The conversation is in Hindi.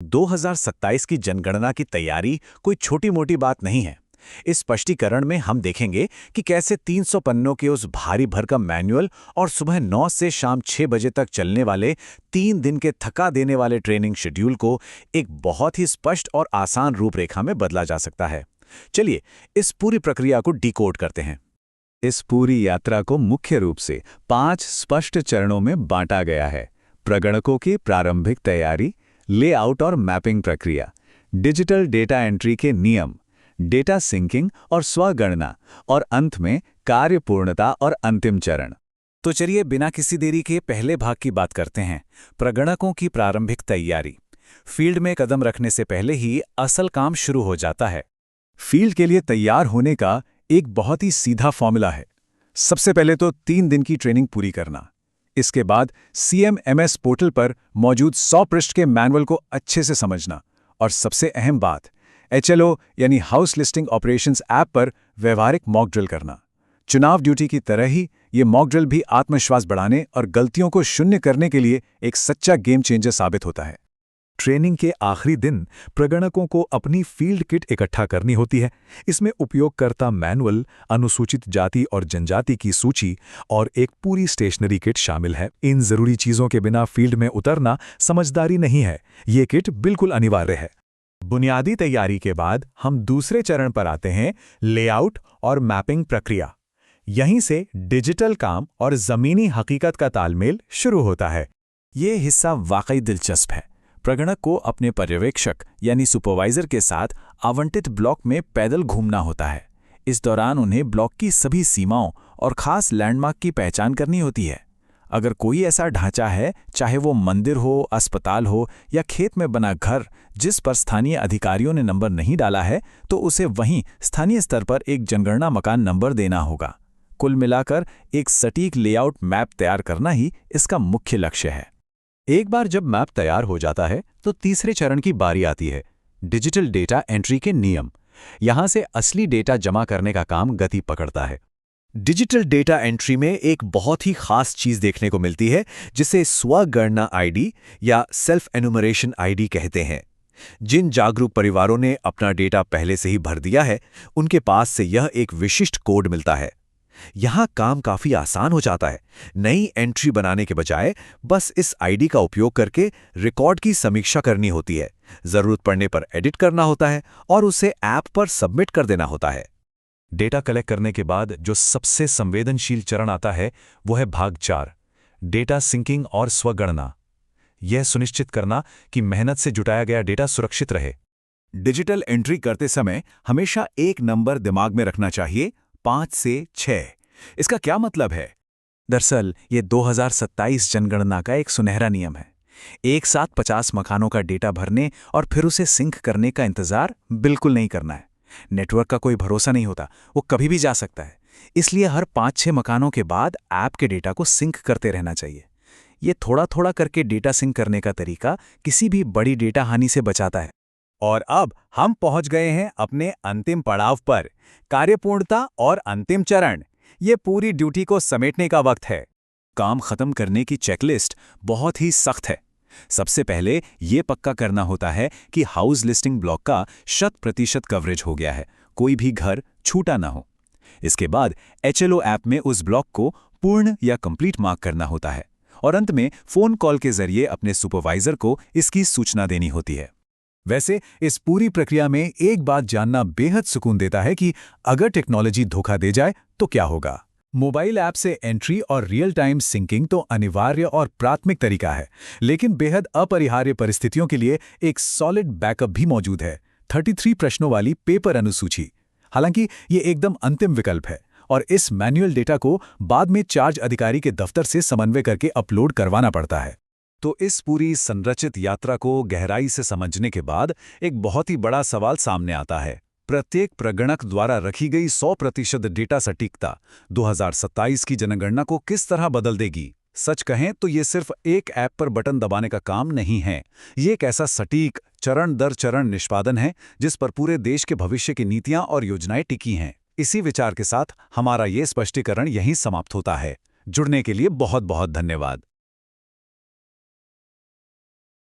2027 की जनगणना की तैयारी कोई छोटी-मोटी बात नहीं है। इस स्पष्टीकरण में हम देखेंगे कि कैसे 300 पन्नों के उस भारी भरकम मैनुअल और सुबह 9 से शाम 6 बजे तक चलने वाले 3 दिन के थका देने वाले ट्रेनिंग शेड्यूल को एक बहुत ही स्पष्ट और आसान रूपरेखा में बदला जा सकता है। चलिए, इस पूरी प्रक्रिया को डिकोड करते हैं। इस पूरी यात्रा को मुख्य रूप से 5 स्पष्ट चरणों में बांटा गया है। प्रगणकों की प्रारंभिक तैयारी, लेआउट और मैपिंग प्रक्रिया, डिजिटल डेटा एंट्री के नियम, डेटा सिंकिंग और स्वगणना, और अंत में कार्य पूर्णता और अंतिम चरण। तो चलिए, बिना किसी देरी के पहले भाग की बात करते हैं, प्रगणकों की प्रारंभिक तैयारी। फील्ड में कदम रखने से पहले ही असल काम शुरू हो जाता है। फील्ड के लिए तैयार होने का एक बहुत ही सीधा फॉर्मूला है। सबसे पहले तो 3 दिन की ट्रेनिंग पूरी करना। इसके बाद CMMS पोर्टल पर मौजूद 100 पृष्ठ के मैनुअल को अच्छे से समझना। और सबसे अहम बात, HLO यानी हाउस लिस्टिंग ऑपरेशंस ऐप पर व्यवहारिक मॉक ड्रिल करना। चुनाव ड्यूटी की तरह ही ये मॉक ड्रिल भी आत्मविश्वास बढ़ाने और गलतियों को शून्य करने के लिए एक सच्चा गेम चेंजर साबित होता है। ट्रेनिंग के आखिरी दिन प्रगणकों को अपनी फील्ड किट इकट्ठा करनी होती है। इसमें उपयोगकर्ता मैनुअल, अनुसूचित जाति और जनजाति की सूची और एक पूरी स्टेशनरी किट शामिल है। इन जरूरी चीजों के बिना फील्ड में उतरना समझदारी नहीं है। ये किट बिल्कुल अनिवार्य है। बुनियादी तैयारी के बाद हम दूसरे चरण पर आते हैं, लेआउट और मैपिंग प्रक्रिया। यहीं से डिजिटल काम और जमीनी हकीकत का तालमेल शुरू होता है। ये हिस्सा वाकई दिलचस्प है। प्रगणक को अपने पर्यवेक्षक यानी सुपरवाइजर के साथ आवंटित ब्लॉक में पैदल घूमना होता है। इस दौरान उन्हें ब्लॉक की सभी सीमाओं और खास लैंडमार्क की पहचान करनी होती है। अगर कोई ऐसा ढांचा है, चाहे वो मंदिर हो, अस्पताल हो या खेत में बना घर, जिस पर स्थानीय अधिकारियों ने नंबर नहीं डाला है, तो उसे वहीं स्थानीय स्तर पर एक जनगणना मकान नंबर देना होगा। कुल मिलाकर एक सटीक लेआउट मैप तैयार करना ही इसका मुख्य लक्ष्य है। एक बार जब मैप तैयार हो जाता है तो तीसरे चरण की बारी आती है, डिजिटल डेटा एंट्री के नियम। यहां से असली डेटा जमा करने का काम गति पकड़ता है। डिजिटल डेटा एंट्री में एक बहुत ही खास चीज देखने को मिलती है, जिसे स्वगणना आईडी या सेल्फ एनुमरेशन आईडी कहते हैं। जिन जागरूक परिवारों ने अपना डेटा पहले से ही भर दिया है, उनके पास से यह एक विशिष्ट कोड मिलता है। यहां काम काफी आसान हो जाता है। नई एंट्री बनाने के बजाय बस इस आईडी का उपयोग करके रिकॉर्ड की समीक्षा करनी होती है। जरूरत पड़ने पर एडिट करना होता है और उसे ऐप पर सबमिट कर देना होता है। डेटा कलेक्ट करने के बाद जो सबसे संवेदनशील चरण आता है, वो है भाग 4, डेटा सिंकिंग और स्वगणना। यह सुनिश्चित करना कि मेहनत से जुटाया गया डेटा सुरक्षित रहे। डिजिटल एंट्री करते समय हमेशा एक नंबर दिमाग में रखना चाहिए, 5 से 6। इसका क्या मतलब है? दरअसल ये 2027 जनगणना का एक सुनहरा नियम है। एक साथ 50 मकानों का डेटा भरने और फिर उसे सिंक करने का इंतजार बिल्कुल नहीं करना है। नेटवर्क का कोई भरोसा नहीं होता, वो कभी भी जा सकता है। इसलिए हर 5-6 मकानों के बाद ऐप के डेटा को सिंक करते रहना चाहिए। ये थोड़ा थोड़ा करके डेटा सिंक करने का तरीका किसी भी बड़ी डेटा हानि से बचाता है। और अब हम पहुंच गए हैं अपने अंतिम पड़ाव पर, कार्यपूर्णता और अंतिम चरण। ये पूरी ड्यूटी को समेटने का वक्त है। काम खत्म करने की चेकलिस्ट बहुत ही सख्त है। सबसे पहले ये पक्का करना होता है कि हाउस लिस्टिंग ब्लॉक का 100% कवरेज हो गया है, कोई भी घर छूटा ना हो। इसके बाद HLO ऐप में उस ब्लॉक को पूर्ण या कंप्लीट मार्क करना होता है और अंत में फोन कॉल के जरिए अपने सुपरवाइजर को इसकी सूचना देनी होती है। वैसे इस पूरी प्रक्रिया में एक बात जानना बेहद सुकून देता है कि अगर टेक्नोलॉजी धोखा दे जाए तो क्या होगा। मोबाइल ऐप से एंट्री और रियल टाइम सिंकिंग तो अनिवार्य और प्राथमिक तरीका है, लेकिन बेहद अपरिहार्य परिस्थितियों के लिए एक सॉलिड बैकअप भी मौजूद है, 33 प्रश्नों वाली पेपर अनुसूची। हालांकि ये एकदम अंतिम विकल्प है और इस मैनुअल डेटा को बाद में चार्ज अधिकारी के दफ्तर से समन्वय करके अपलोड करवाना पड़ता है। तो इस पूरी संरचित यात्रा को गहराई से समझने के बाद एक बहुत ही बड़ा सवाल सामने आता है। प्रत्येक प्रगणक द्वारा रखी गई 100% डेटा सटीकता 2027 की जनगणना को किस तरह बदल देगी? सच कहें तो ये सिर्फ एक ऐप पर बटन दबाने का काम नहीं है। ये एक ऐसा सटीक चरण दर चरण निष्पादन है जिस पर पूरे देश के भविष्य की नीतियां और योजनाएं टिकी हैं। इसी विचार के साथ हमारा ये स्पष्टीकरण यहीं समाप्त होता है। जुड़ने के लिए बहुत बहुत धन्यवाद।